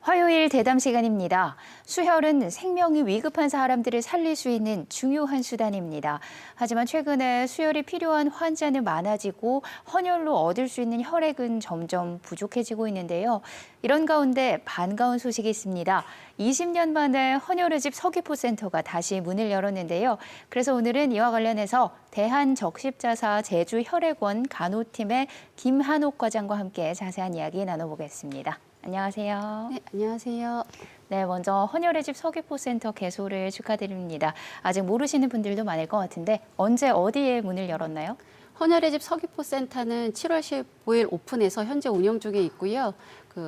화요일 대담 시간입니다. 수혈은 생명이 위급한 사람들을 살릴 수 있는 중요한 수단입니다. 하지만 최근에 수혈이 필요한 환자는 많아지고 헌혈로 얻을 수 있는 혈액은 점점 부족해지고 있는데요. 이런 가운데 반가운 소식이 있습니다. 20년 만에 헌혈의 집 서귀포센터가 다시 문을 열었는데요. 그래서 오늘은 이와 관련해서 대한적십자사 제주혈액원 간호팀의 김한옥 과장과 함께 자세한 이야기 나눠보겠습니다. 안녕하세요. 네, 안녕하세요. 네, 먼저 헌혈의 집 서귀포센터 개소를 축하드립니다. 아직 모르시는 분들도 많을 것 같은데 언제 어디에 문을 열었나요? 헌혈의 집 서귀포센터는 7월 15일 오픈해서 현재 운영 중에 있고요.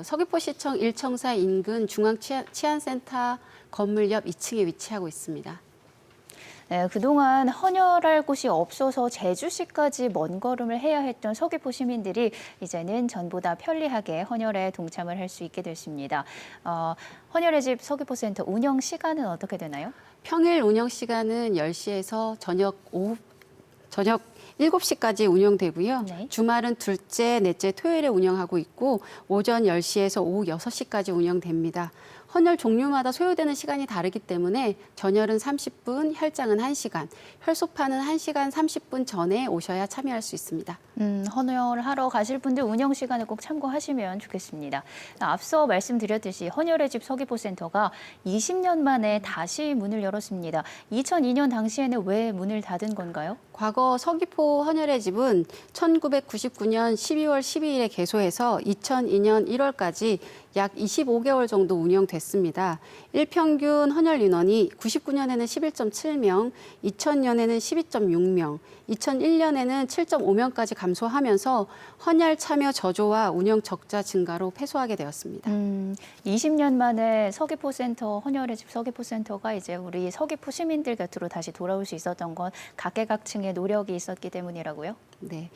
서귀포시청 일청사 인근 중앙치안센터 건물 옆 2층에 위치하고 있습니다. 네, 그동안 헌혈할 곳이 없어서 제주시까지 먼 걸음을 해야 했던 서귀포 시민들이 이제는 전보다 편리하게 헌혈에 동참을 할 수 있게 됐습니다. 헌혈의 집 서귀포센터 운영 시간은 어떻게 되나요? 평일 운영 시간은 10시에서 저녁 7시까지 운영되고요. 네. 주말은 둘째, 넷째, 토요일에 운영하고 있고 오전 10시에서 오후 6시까지 운영됩니다. 헌혈 종류마다 소요되는 시간이 다르기 때문에 전혈은 30분, 혈장은 1시간, 혈소파는 1시간 30분 전에 오셔야 참여할 수 있습니다. 헌혈하러 가실 분들 운영 시간을 꼭 참고하시면 좋겠습니다. 앞서 말씀드렸듯이 헌혈의 집 서귀포센터가 20년 만에 다시 문을 열었습니다. 2002년 당시에는 왜 문을 닫은 건가요? 과거 서귀포 헌혈의 집은 1999년 12월 12일에 개소해서 2002년 1월까지 약 25개월 정도 운영됐습니다. 일평균 헌혈 인원이 99년에는 11.7명, 2000년에는 12.6명, 2001년에는 7.5명까지 감소하면서 헌혈 참여 저조와 운영 적자 증가로 패소하게 되었습니다. 20년 만에 서귀포센터, 헌혈의 집 서귀포센터가 이제 우리 서귀포 시민들 곁으로 다시 돌아올 수 있었던 건 각계각층의 노력이 있었기 때문이라고요? 네,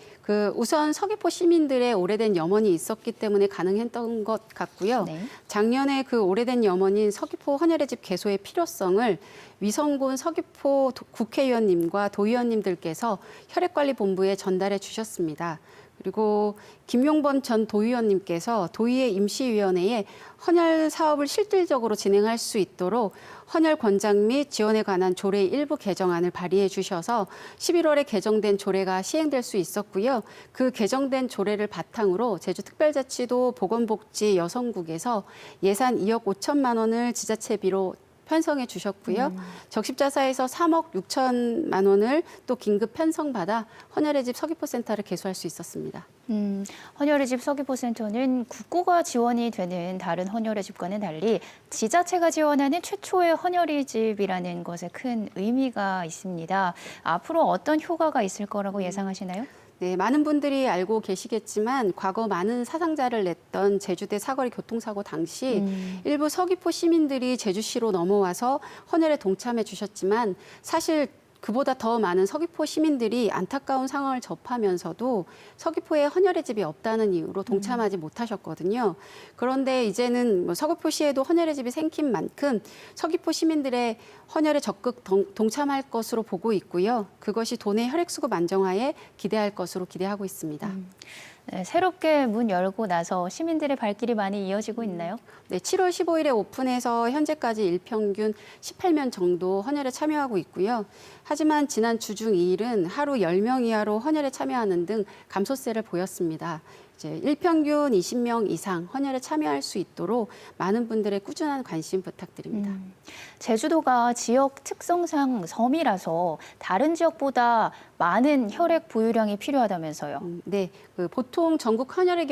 우선 서귀포 시민들의 오래된 염원이 있었기 때문에 가능했던 것 같고요. 네. 작년에 그 오래된 염원인 서귀포 헌혈의 집 개소의 필요성을 위성군 서귀포 국회의원님과 도의원님들께서 혈액관리본부에 전달해 주셨습니다. 그리고 김용범 전 도의원님께서 도의회 임시위원회에 헌혈 사업을 실질적으로 진행할 수 있도록 헌혈 권장 및 지원에 관한 조례 일부 개정안을 발의해 주셔서 11월에 개정된 조례가 시행될 수 있었고요. 그 개정된 조례를 바탕으로 제주특별자치도 보건복지 여성국에서 예산 2억 5천만 원을 지자체비로 편성해 주셨고요. 적십자사에서 3억 6천만 원을 또 긴급 편성받아 헌혈의 집 서귀포센터를 개소할 수 있었습니다. 헌혈의 집 서귀포센터는 국고가 지원이 되는 다른 헌혈의 집과는 달리 지자체가 지원하는 최초의 헌혈의 집이라는 것에 큰 의미가 있습니다. 앞으로 어떤 효과가 있을 거라고 예상하시나요? 네, 많은 분들이 알고 계시겠지만 과거 많은 사상자를 냈던 제주대 사거리 교통사고 당시 일부 서귀포 시민들이 제주시로 넘어와서 헌혈에 동참해 주셨지만 사실 그보다 더 많은 서귀포 시민들이 안타까운 상황을 접하면서도 서귀포에 헌혈의 집이 없다는 이유로 동참하지 못하셨거든요. 그런데 이제는 서귀포시에도 헌혈의 집이 생긴 만큼 서귀포 시민들의 헌혈에 적극 동참할 것으로 보고 있고요. 그것이 도내 혈액 수급 안정화에 기대할 것으로 기대하고 있습니다. 네, 새롭게 문 열고 나서 시민들의 발길이 많이 이어지고 있나요? 네, 7월 15일에 오픈해서 현재까지 일평균 18명 정도 헌혈에 참여하고 있고요. 하지만 지난 주중 2일은 하루 10명 이하로 헌혈에 참여하는 등 감소세를 보였습니다. 이제 일평균 20명 이상 헌혈에 참여할 수 있도록 많은 분들의 꾸준한 관심 부탁드립니다. 제주도가 지역 특성상 섬이라서 다른 지역보다 많은 혈액 보유량이 필요하다면서요. 네, 보통 전국 혈액원의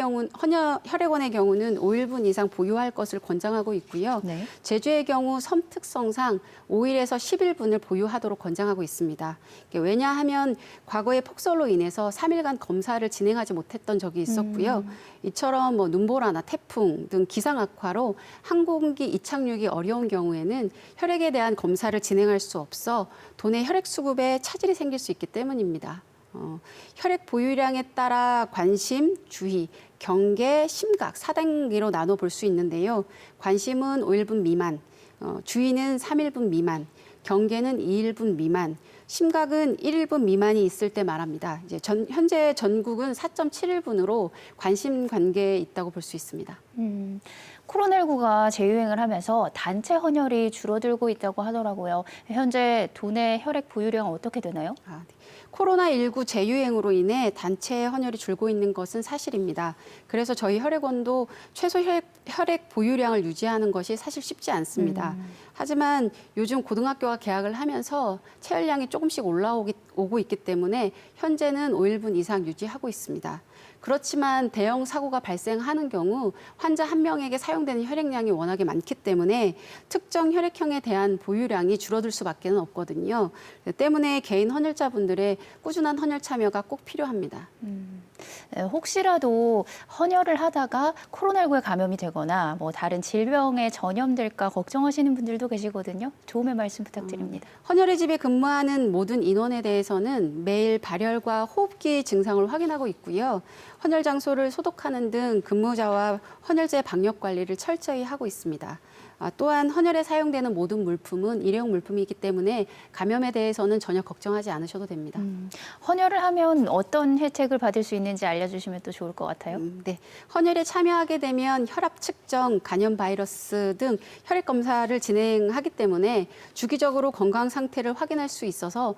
경우는 5일분 이상 보유할 것을 권장하고 있고요. 네. 제주의 경우 섬 특성상 5일에서 10일분을 보유하도록 권장하고 있습니다. 왜냐하면 과거의 폭설로 인해서 3일간 검사를 진행하지 못했던 적이 있었고요. 이처럼 눈보라나 태풍 등 기상 악화로 항공기 이착륙이 어려운 경우에는 혈액에 대한 검사를 진행할 수 없어 도내 혈액 수급에 차질이 생길 수 있기 때문입니다. 혈액 보유량에 따라 관심, 주의, 경계, 심각 4단계로 나눠 볼 수 있는데요. 관심은 5일분 미만, 주의는 3일분 미만, 경계는 2일분 미만, 심각은 1일분 미만이 있을 때 말합니다. 이제 현재 전국은 4.7일분으로 관심 관계에 있다고 볼 수 있습니다. 코로나19가 재유행을 하면서 단체 헌혈이 줄어들고 있다고 하더라고요. 현재 도내 혈액 보유량은 어떻게 되나요? 네. 코로나19 재유행으로 인해 단체 헌혈이 줄고 있는 것은 사실입니다. 그래서 저희 혈액원도 최소 혈액 보유량을 유지하는 것이 사실 쉽지 않습니다. 하지만 요즘 고등학교가 개학을 하면서 체열량이 조금씩 올라오고 있기 때문에 현재는 5일분 이상 유지하고 있습니다. 그렇지만 대형 사고가 발생하는 경우 환자 한 명에게 사용되는 혈액량이 워낙에 많기 때문에 특정 혈액형에 대한 보유량이 줄어들 수밖에 없거든요. 때문에 개인 헌혈자분들의 꾸준한 헌혈 참여가 꼭 필요합니다. 혹시라도 헌혈을 하다가 코로나19에 감염이 되거나 뭐 다른 질병에 전염될까 걱정하시는 분들도 계시거든요. 도움의 말씀 부탁드립니다. 헌혈의 집에 근무하는 모든 인원에 대해서는 매일 발열과 호흡기 증상을 확인하고 있고요. 헌혈 장소를 소독하는 등 근무자와 헌혈제 방역 관리를 철저히 하고 있습니다. 또한 헌혈에 사용되는 모든 물품은 일회용 물품이기 때문에 감염에 대해서는 전혀 걱정하지 않으셔도 됩니다. 헌혈을 하면 어떤 혜택을 받을 수 있는지 알려주시면 또 좋을 것 같아요. 네. 헌혈에 참여하게 되면 혈압 측정, 간염 바이러스 등 혈액 검사를 진행하기 때문에 주기적으로 건강 상태를 확인할 수 있어서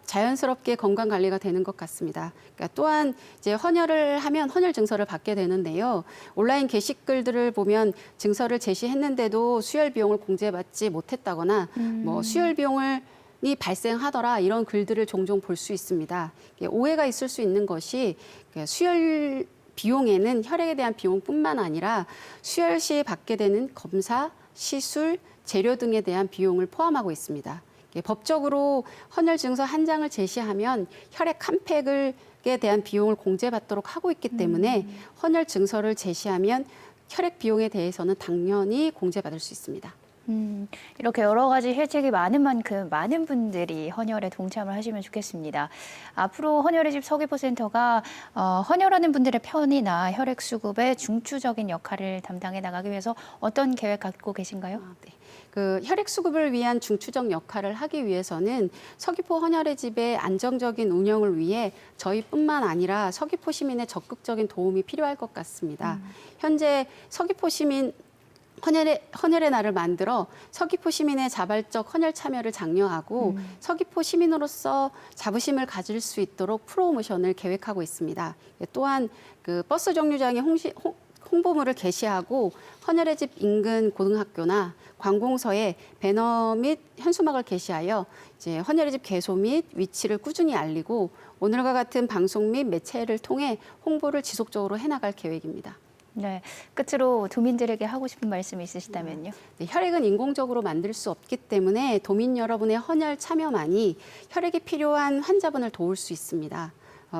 자연스럽게 건강 관리가 되는 것 같습니다. 그러니까 또한 이제 헌혈을 하면 헌혈 증서를 받게 되는데요. 온라인 게시글들을 보면 증서를 제시했는데도 수혈 비용을 공제받지 못했다거나 뭐 수혈 비용을 이 발생하더라 이런 글들을 종종 볼 수 있습니다. 오해가 있을 수 있는 것이 수혈 비용에는 혈액에 대한 비용뿐만 아니라 수혈 시 받게 되는 검사, 시술, 재료 등에 대한 비용을 포함하고 있습니다. 법적으로 헌혈 증서 한 장을 제시하면 혈액 한 팩에 대한 비용을 공제받도록 하고 있기 때문에 헌혈 증서를 제시하면 혈액 비용에 대해서는 당연히 공제받을 수 있습니다. 이렇게 여러 가지 혜택이 많은 만큼 많은 분들이 헌혈에 동참을 하시면 좋겠습니다. 앞으로 헌혈의 집 서귀포센터가 헌혈하는 분들의 편의나 혈액 수급에 중추적인 역할을 담당해 나가기 위해서 어떤 계획 갖고 계신가요? 네. 혈액 수급을 위한 중추적 역할을 하기 위해서는 서귀포 헌혈의 집의 안정적인 운영을 위해 저희뿐만 아니라 서귀포 시민의 적극적인 도움이 필요할 것 같습니다. 현재 서귀포 시민 헌혈의 날을 만들어 서귀포 시민의 자발적 헌혈 참여를 장려하고 서귀포 시민으로서 자부심을 가질 수 있도록 프로모션을 계획하고 있습니다. 또한 버스 정류장에 홍보물을 게시하고 헌혈의 집 인근 고등학교나 관공서에 배너 및 현수막을 게시하여 이제 헌혈의 집 개소 및 위치를 꾸준히 알리고 오늘과 같은 방송 및 매체를 통해 홍보를 지속적으로 해나갈 계획입니다. 네, 끝으로 도민들에게 하고 싶은 말씀이 있으시다면요. 네, 혈액은 인공적으로 만들 수 없기 때문에 도민 여러분의 헌혈 참여만이 혈액이 필요한 환자분을 도울 수 있습니다.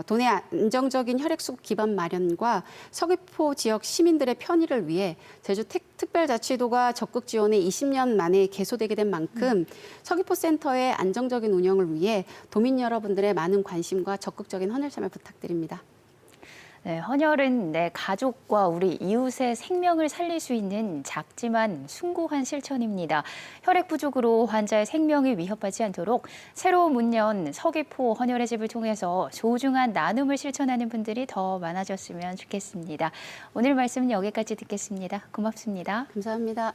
도내 안정적인 혈액 수급 기반 마련과 서귀포 지역 시민들의 편의를 위해 제주 특별자치도가 적극 지원해 20년 만에 개소되게 된 만큼 서귀포 센터의 안정적인 운영을 위해 도민 여러분들의 많은 관심과 적극적인 헌혈 참여 부탁드립니다. 네, 헌혈은 내 가족과 우리 이웃의 생명을 살릴 수 있는 작지만 숭고한 실천입니다. 혈액 부족으로 환자의 생명이 위협하지 않도록 새로운 문년 서귀포 헌혈의 집을 통해서 소중한 나눔을 실천하는 분들이 더 많아졌으면 좋겠습니다. 오늘 말씀은 여기까지 듣겠습니다. 고맙습니다. 감사합니다.